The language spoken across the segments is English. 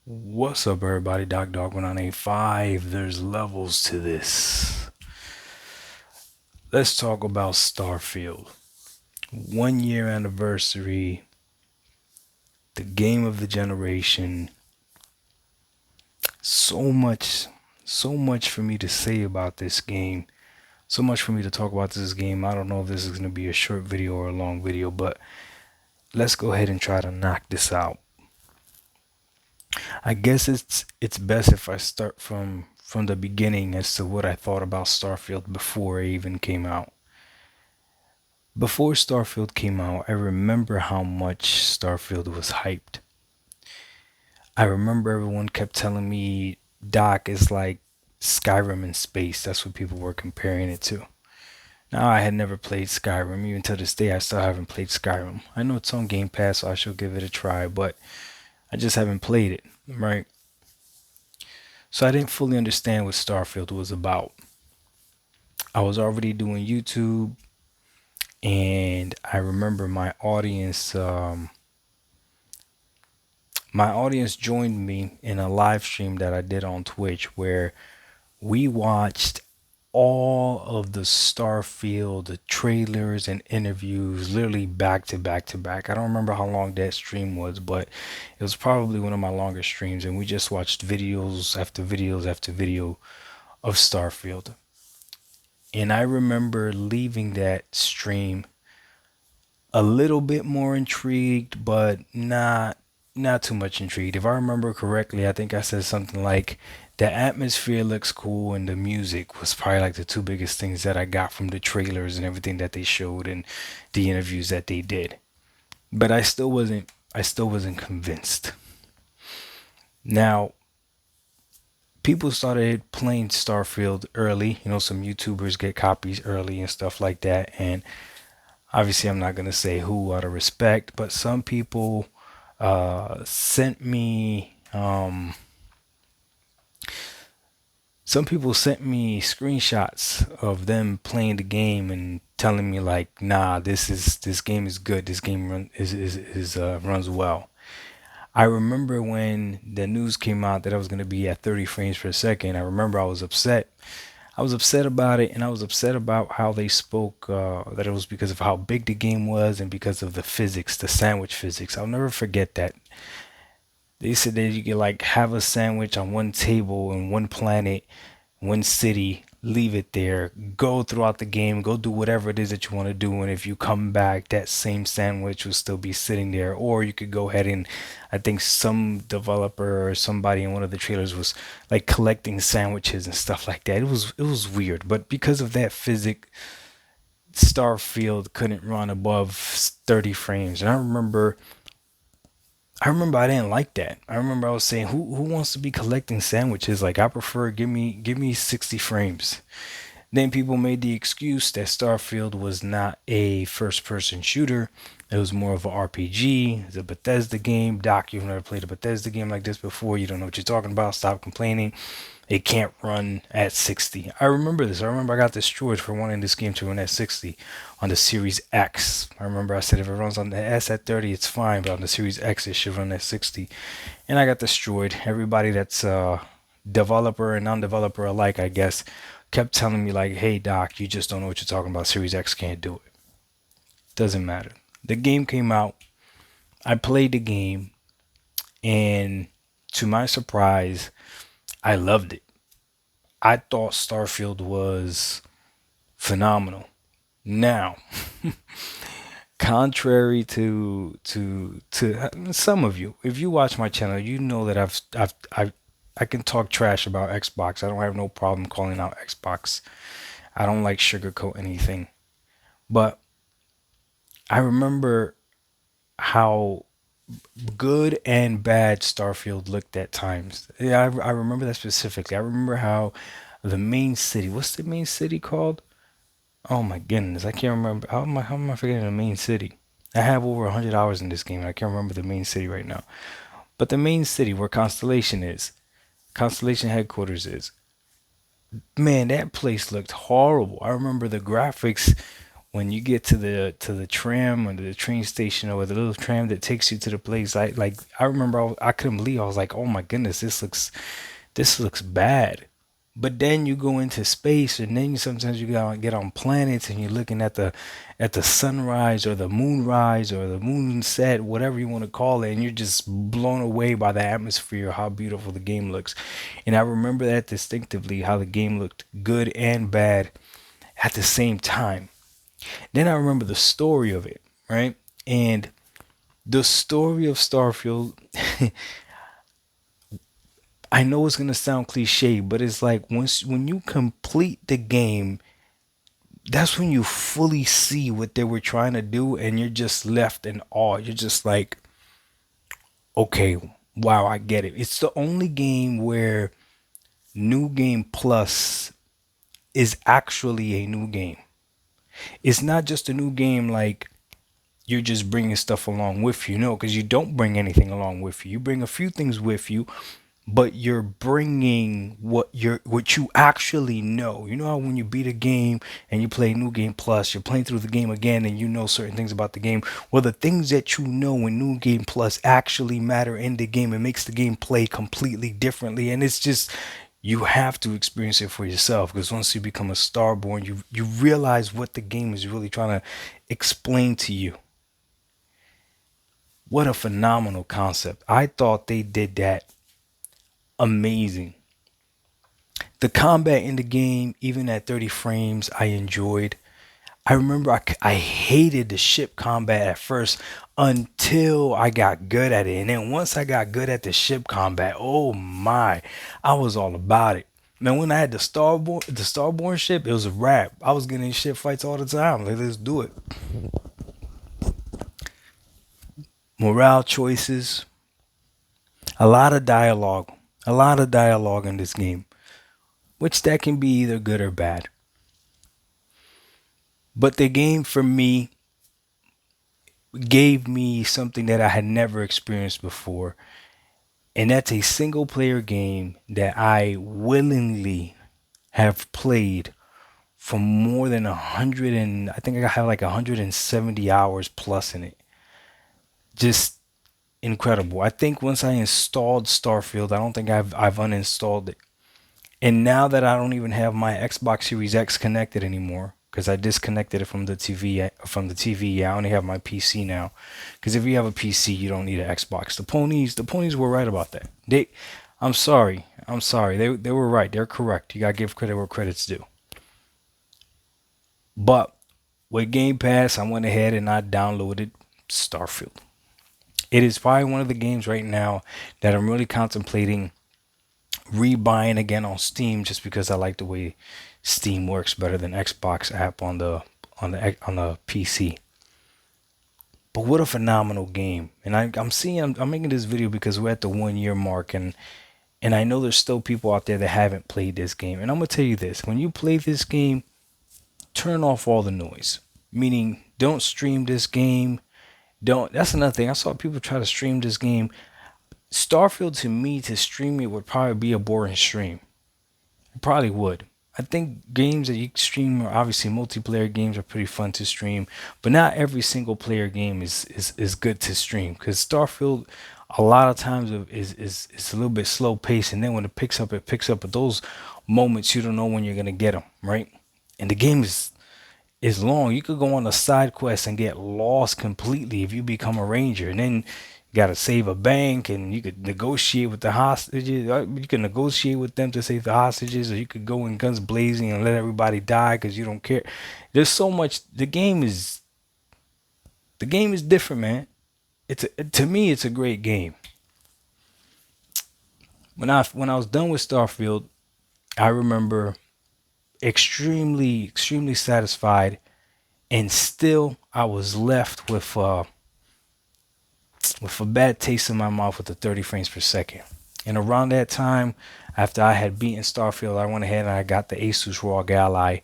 What's up, everybody? Dog 1985. There's levels to this. Let's talk about Starfield. 1 year anniversary, the game of the generation. So much, so much for me to say about this game. So much for me to talk about this game. I don't know if this is going to be a short video or a long video, but let's go ahead and try to knock this out. I guess it's best if I start from the beginning as to what I thought about Starfield before it even came out. Before Starfield came out, I remember how much Starfield was hyped. I remember everyone kept telling me Doc is like Skyrim in space. That's what people were comparing it to. Now, I had never played Skyrim. Even to this day, I still haven't played Skyrim. I know it's on Game Pass, so I should give it a try, but I just haven't played it, right? So I didn't fully understand what Starfield was about. I was already doing YouTube, and I remember my audience joined me in a live stream that I did on Twitch where we watched all of the Starfield trailers and interviews literally back to back to back. I don't remember how long that stream was, but it was probably one of my longer streams, and we just watched videos after videos after video of Starfield. And I remember leaving that stream a little bit more intrigued, but not too much intrigued. If I remember correctly, I think I said something like the atmosphere looks cool and the music was probably like the two biggest things that I got from the trailers and everything that they showed and the interviews that they did. But I still wasn't convinced. Now, people started playing Starfield early. Some YouTubers get copies early and stuff like that. And obviously, I'm not going to say who out of respect, but some people sent me screenshots of them playing the game and telling me like, nah, this game is good. This game runs well. I remember when the news came out that I was going to be at 30 frames per second. I remember I was upset. I was upset about it, and I was upset about how they spoke, that it was because of how big the game was and because of the physics, the sandwich physics. I'll never forget that. They said that you could like have a sandwich on one table in one planet, one city, leave it there, go throughout the game, go do whatever it is that you want to do, and if you come back, that same sandwich will still be sitting there. Or you could go ahead and I think some developer or somebody in one of the trailers was like collecting sandwiches and stuff like that. It was weird, but because of that physics, Starfield couldn't run above 30 frames. And I remember I didn't like that. I remember I was saying, who wants to be collecting sandwiches? Like I prefer give me 60 frames. Then people made the excuse that Starfield was not a first person shooter. It was more of an RPG. It's a Bethesda game. Doc, you've never played a Bethesda game like this before. You don't know what you're talking about. Stop complaining. It can't run at 60. I remember this. I remember I got destroyed for wanting this game to run at 60 on the Series X. I remember I said if it runs on the S at 30, it's fine, but on the Series X, it should run at 60. And I got destroyed. Everybody that's developer and non-developer alike, I guess, kept telling me like, "Hey Doc, you just don't know what you're talking about. Series X can't do it." Doesn't matter. The game came out. I played the game, and to my surprise, I loved it. I thought Starfield was phenomenal. Now, contrary to some of you, if you watch my channel, you know that I can talk trash about Xbox. I don't have no problem calling out Xbox. I don't like sugarcoat anything. But I remember how good and bad Starfield looked at times. Yeah, I remember that specifically. I remember how the main city, what's the main city called? Oh my goodness, I can't remember. How am I forgetting the main city? I have over 100 hours in this game, and I can't remember the main city right now. But the main city where Constellation headquarters is, man, that place looked horrible. I remember the graphics when you get to the tram or the train station or the little tram that takes you to the place, I remember I couldn't believe. I was like, oh my goodness, this looks bad. But then you go into space, and then sometimes you get on planets, and you're looking at the sunrise or the moonrise or the moon set, whatever you want to call it, and you're just blown away by the atmosphere, how beautiful the game looks. And I remember that distinctively, how the game looked good and bad at the same time. Then I remember the story of it, right? And the story of Starfield, I know it's gonna sound cliche, but it's like when you complete the game, that's when you fully see what they were trying to do, and you're just left in awe. You're just like, okay, wow, I get it. It's the only game where New Game Plus is actually a new game. It's not just a new game like you're just bringing stuff along with you. No, because you don't bring anything along with you. You bring a few things with you, but you're bringing what you actually know. You know how when you beat a game and you play New Game Plus, you're playing through the game again and you know certain things about the game. Well, the things that you know in New Game Plus actually matter in the game. It makes the game play completely differently, and it's just you have to experience it for yourself, because once you become a Starborn, you realize what the game is really trying to explain to you. What a phenomenal concept. I thought they did that amazing. The combat in the game, even at 30 frames, I enjoyed. I remember I hated the ship combat at first until I got good at it. And then once I got good at the ship combat, oh my, I was all about it. Man, when I had the Starborn ship, it was a wrap. I was getting in ship fights all the time. Like, let's do it. Morale choices, a lot of dialogue, a lot of dialogue in this game, which that can be either good or bad. But the game for me gave me something that I had never experienced before. And that's a single player game that I willingly have played for more than 100, and I think I have like 170 hours plus in it. Just incredible. I think once I installed Starfield, I don't think I've uninstalled it. And now that I don't even have my Xbox Series X connected anymore, because I disconnected it from the TV. From the TV, yeah, I only have my PC now. Because if you have a PC, you don't need an Xbox. The ponies were right about that. I'm sorry. They were right. They're correct. You gotta give credit where credit's due. But with Game Pass, I went ahead and I downloaded Starfield. It is probably one of the games right now that I'm really contemplating rebuying again on Steam, just because I like the way Steam works better than Xbox app on the PC. But what a phenomenal game! And I'm making this video because we're at the 1 year mark, and I know there's still people out there that haven't played this game. And I'm gonna tell you this: when you play this game, turn off all the noise. Meaning, don't stream this game. Don't. That's another thing. I saw people try to stream this game. Starfield, to me, to stream it would probably be a boring stream. It probably would. I think games that you stream are obviously multiplayer games are pretty fun to stream, but not every single player game is good to stream, because Starfield a lot of times is a little bit slow paced, and then when it picks up, it picks up. But those moments, you don't know when you're gonna get them, right? And the game is long. You could go on a side quest and get lost completely if you become a ranger, and then you gotta save a bank, and you could negotiate with the hostages. You can negotiate with them to save the hostages, or you could go in guns blazing and let everybody die because you don't care. There's so much. The game is different, man. To me, it's a great game. When I was done with Starfield, I remember extremely satisfied, and still I was left with a bad taste in my mouth with the 30 frames per second. And around that time, after I had beaten Starfield, I went ahead and I got the Asus ROG Ally.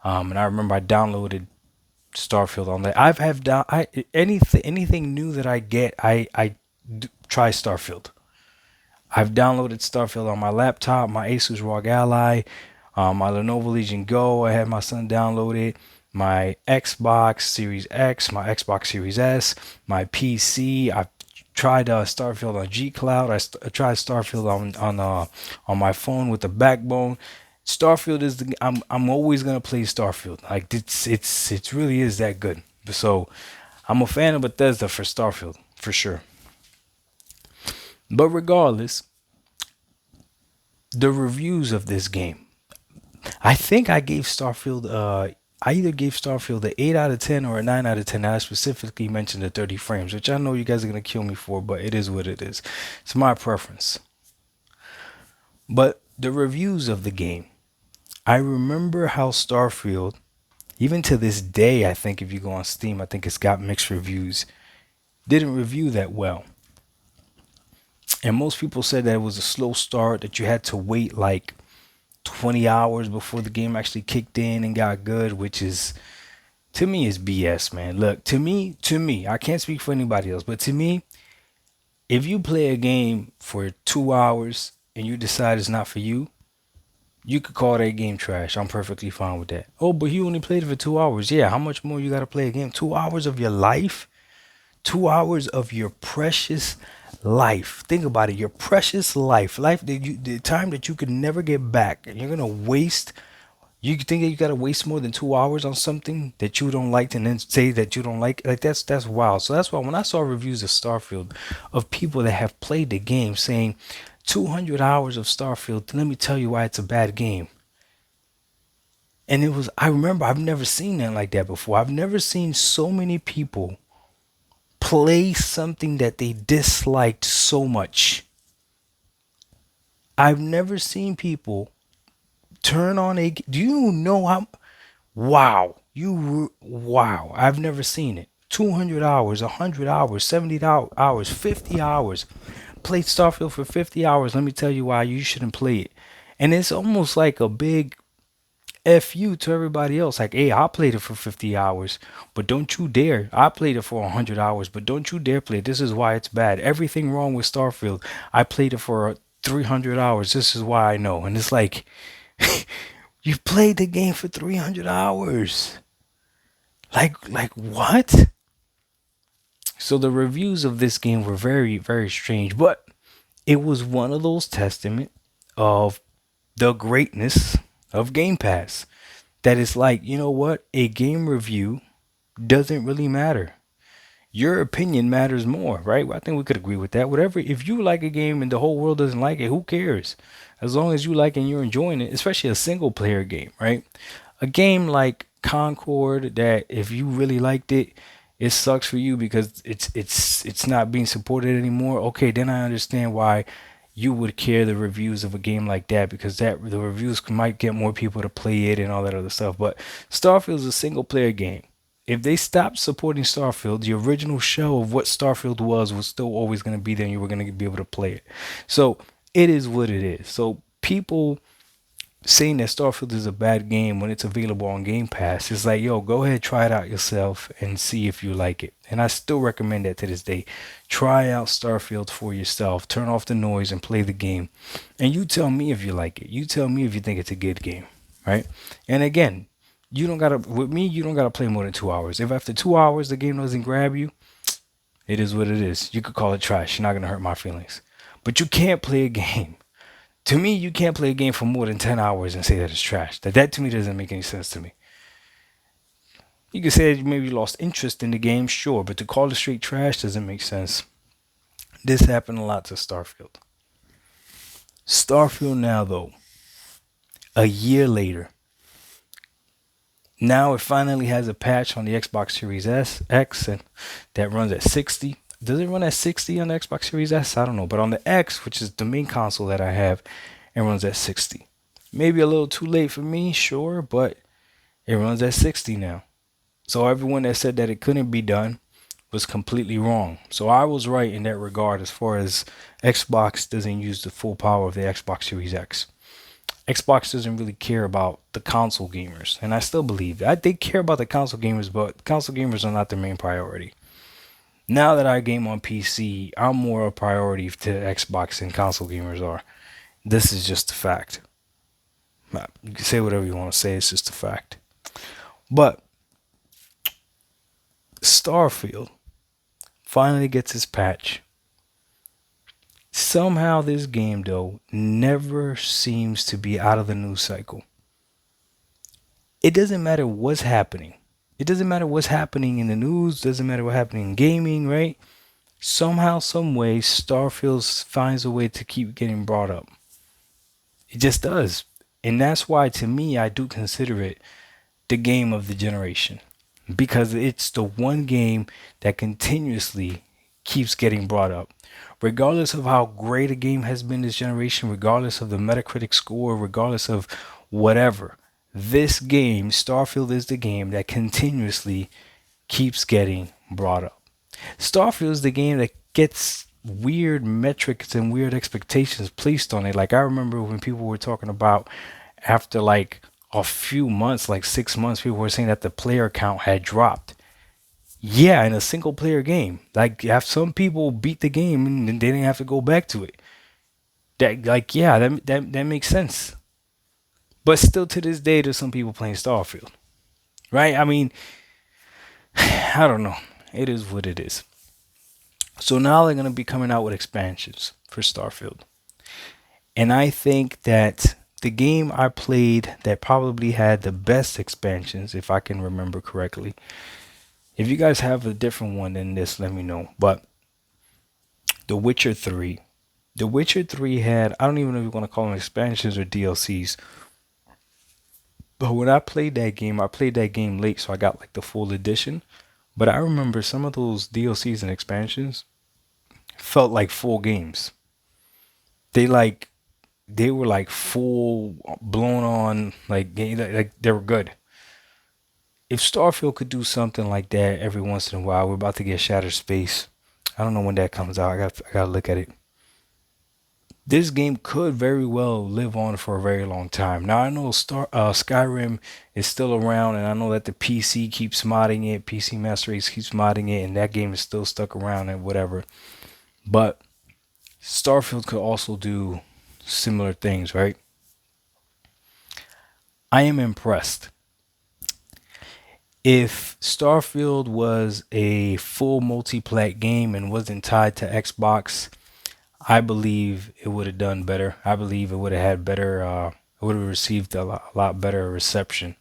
And I remember I downloaded Starfield on that. I've have down I anything new that I get, try Starfield. I've downloaded Starfield on my laptop, my Asus ROG Ally, my Lenovo Legion Go. I had my son download it. my Xbox Series X, my Xbox Series S, my PC. I've tried Starfield on G Cloud. I tried Starfield on my phone with the backbone. Starfield is the I'm always gonna play Starfield. Like it really is that good. So I'm a fan of Bethesda for Starfield for sure. But regardless, the reviews of this game, I think I gave Starfield I either gave Starfield an 8 out of 10 or a 9 out of 10. And I specifically mentioned the 30 frames, which I know you guys are going to kill me for, but it is what it is. It's my preference. But the reviews of the game, I remember how Starfield, even to this day, I think if you go on Steam, I think it's got mixed reviews, didn't review that well. And most people said that it was a slow start, that you had to wait like 20 hours before the game actually kicked in and got good, which is, to me, is BS, man. Look, to me, I can't speak for anybody else, but to me, if you play a game for 2 hours and you decide it's not for you, you could call that game trash. I'm perfectly fine with that. Oh, but you only played it for 2 hours. Yeah, how much more you got to play a game? 2 hours of your life? 2 hours of your precious life. Think about it. Your precious life that the time that you could never get back, and you're gonna waste. You think that you gotta waste more than 2 hours on something that you don't like, and then say that you don't like? Like that's wild. So that's why when I saw reviews of Starfield of people that have played the game saying 200 hours of Starfield, let me tell you why it's a bad game. And it was, I remember, I've never seen that like that before. I've never seen so many people play something that they disliked so much. I've never seen people turn on a. Do you know how? Wow. Wow. I've never seen it. 200 hours, 100 hours, 70 hours, 50 hours. Played Starfield for 50 hours. Let me tell you why you shouldn't play it. And it's almost like a big F you to everybody else. Like, hey, I played it for 50 hours, but don't you dare. I played it for 100 hours, but don't you dare play it. This is why it's bad. Everything wrong with Starfield. I played it for 300 hours. This is why I know. And it's like, you played the game for 300 hours. Like what? So the reviews of this game were very, very strange, but it was one of those testament of the greatness of Game Pass. That is like, you know what? A game review doesn't really matter. Your opinion matters more, right? I think we could agree with that. Whatever, if you like a game and the whole world doesn't like it, who cares? As long as you like it and you're enjoying it, especially a single player game, right? A game like Concord, that if you really liked it, it sucks for you because it's not being supported anymore. Okay, then I understand why you would care the reviews of a game like that, because that the reviews might get more people to play it and all that other stuff. But Starfield is a single player game. If they stopped supporting Starfield, the original shell of what Starfield was still always going to be there, and you were going to be able to play it. So it is what it is. So people saying that Starfield is a bad game when it's available on Game Pass, it's like, yo, go ahead, try it out yourself and see if you like it. And I still recommend that to this day. Try out Starfield for yourself. Turn off the noise and play the game. And you tell me if you like it. You tell me if you think it's a good game, right? And again, you don't gotta, with me, you don't gotta play more than 2 hours. If after 2 hours the game doesn't grab you, it is what it is. You could call it trash. You're not gonna hurt my feelings. But you can't play a game. To me, you can't play a game for more than 10 hours and say that it's trash. That to me doesn't make any sense to me. You can say that you maybe lost interest in the game, sure, but to call it straight trash doesn't make sense. This happened a lot to Starfield. Starfield now, though, a year later, now it finally has a patch on the Xbox Series X, and that runs at 60. Does it run at 60 on the Xbox Series S? I don't know. But on the X, which is the main console that I have, it runs at 60. Maybe a little too late for me, sure, but it runs at 60 now. So everyone that said that it couldn't be done was completely wrong. So I was right in that regard as far as Xbox doesn't use the full power of the Xbox Series X. Xbox doesn't really care about the console gamers, and I still believe that. They care about the console gamers, but console gamers are not their main priority. Now that I game on PC, I'm more a priority to Xbox than console gamers are. This is just a fact. You can say whatever you want to say, it's just a fact. But Starfield finally gets its patch. Somehow, this game, though, never seems to be out of the news cycle. It doesn't matter what's happening. It doesn't matter what's happening in the news, doesn't matter what's happening in gaming, right? Somehow, some way, Starfield finds a way to keep getting brought up. It just does. And that's why, to me, I do consider it the game of the generation. Because it's the one game that continuously keeps getting brought up. Regardless of how great a game has been this generation, regardless of the Metacritic score, regardless of whatever, this game, Starfield, is the game that continuously keeps getting brought up. Starfield is the game that gets weird metrics and weird expectations placed on it. Like, I remember when people were talking about after like a few months, like 6 months, people were saying that the player count had dropped. Yeah, in a single player game. Like, have some people beat the game and then they didn't have to go back to it. That, like, yeah, that makes sense. But still, to this day, there's some people playing Starfield, right? I mean, I don't know. It is what it is. So now they're gonna be coming out with expansions for Starfield, and I think that the game I played that probably had the best expansions, if I can remember correctly. If you guys have a different one than this, let me know. But The Witcher 3. The Witcher 3 had, I don't even know if you want to call them expansions or DLCs. But when I played that game late, so I got like the full edition. But I remember some of those DLCs and expansions felt like full games. They like they were like full blown on like like they were good. If Starfield could do something like that every once in a while, we're about to get Shattered Space. I don't know when that comes out. I gotta look at it. This game could very well live on for a very long time. Now I know Skyrim is still around, and I know that the PC keeps modding it. PC Master Race keeps modding it, and that game is still stuck around and whatever. But Starfield could also do similar things, right? I am impressed. If Starfield was a full multi-plat game and wasn't tied to Xbox, I believe it would have done better. I believe it would have had better. It would have received a lot better reception.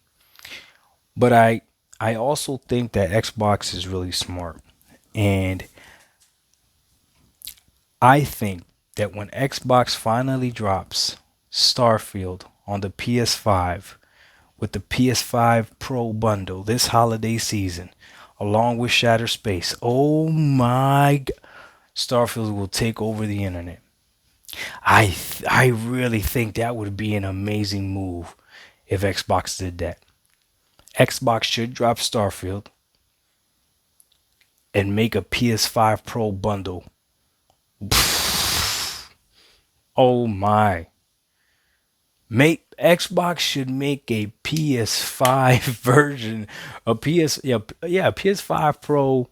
But I also think that Xbox is really smart, and I think that when Xbox finally drops Starfield on the PS5 with the PS5 Pro bundle this holiday season, along with Shatter Space, oh my, Starfield will take over the internet. I really think that would be an amazing move if Xbox did that. Xbox should drop Starfield and make a PS5 Pro bundle. Oh my. Make Xbox should make a PS5 version, a PS yeah, PS5 Pro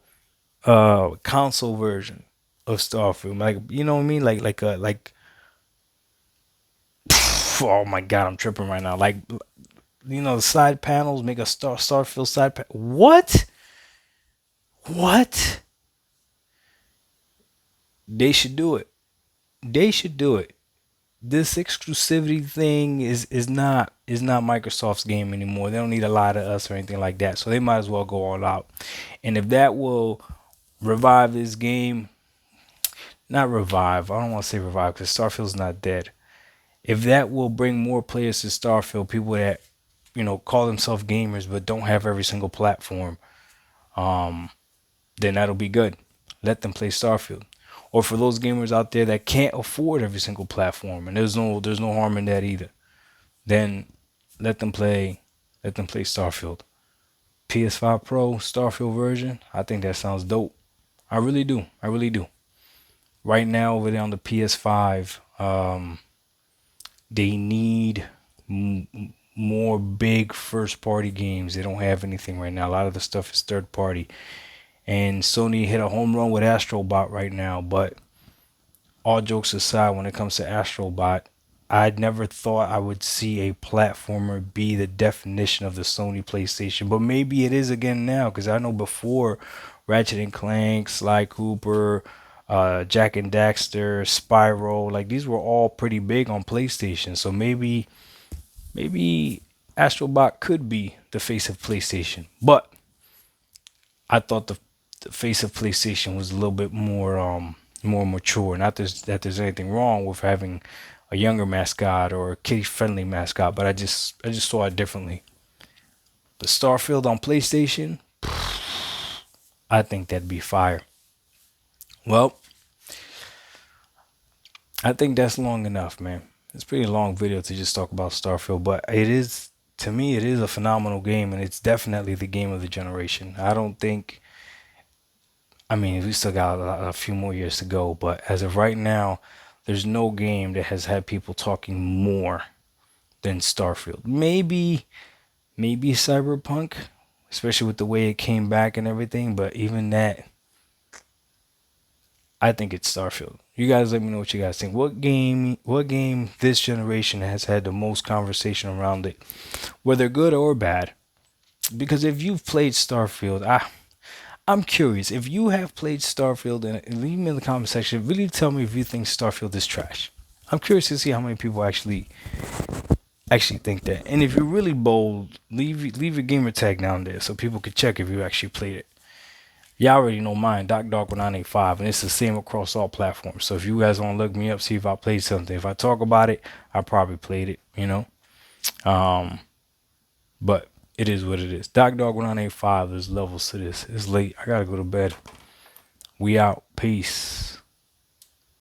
console version of Starfield. Like, you know what I mean? Like oh my god, I'm tripping right now. Like, the side panels make a Starfield side What? What? They should do it. They should do it. This exclusivity thing is not Microsoft's game anymore. They don't need a lot of us or anything like that. So they might as well go all out. And if that will revive this game, not revive. I don't want to say revive because Starfield's not dead. If that will bring more players to Starfield, people that call themselves gamers but don't have every single platform, um, then that'll be good. Let them play Starfield. Or for those gamers out there that can't afford every single platform, and there's no harm in that either, then let them play Starfield. PS5 Pro Starfield version, I think that sounds dope. I really do. I really do. Right now over there on the PS5, they need more big first party games. They don't have anything right now. A lot of the stuff is third party. And Sony hit a home run with Astrobot right now. But all jokes aside, when it comes to Astrobot, I never thought I would see a platformer be the definition of the Sony PlayStation, but maybe it is again now because I know before Ratchet and Clank, Sly Cooper, Jack and Daxter, Spyro, like these were all pretty big on PlayStation. So maybe Astrobot could be the face of PlayStation, but I thought the face of PlayStation was a little bit more mature. Not that there's anything wrong with having a younger mascot or a kid friendly mascot, but I just saw it differently. The Starfield on PlayStation, I think that'd be fire. Well, I think that's long enough, man. It's a pretty long video to just talk about Starfield, but it is, to me, it is a phenomenal game, and it's definitely the game of the generation. I don't think, I mean, we still got a few more years to go, but as of right now, there's no game that has had people talking more than Starfield. Maybe Cyberpunk, especially with the way it came back and everything, but even that, I think it's Starfield. You guys let me know what you guys think. What game this generation has had the most conversation around it, whether good or bad? Because if you've played Starfield, I'm curious. If you have played Starfield, and leave me in the comment section, really tell me if you think Starfield is trash. I'm curious to see how many people actually think that. And if you're really bold, leave your gamer tag down there so people can check if you actually played it. Y'all already know mine, DocDog1985, and it's the same across all platforms. So if you guys want to look me up, see if I played something. If I talk about it, I probably played it, you know. Um, but it is what it is. DocDog1985, there's levels to this. It's late. I gotta go to bed. We out. Peace.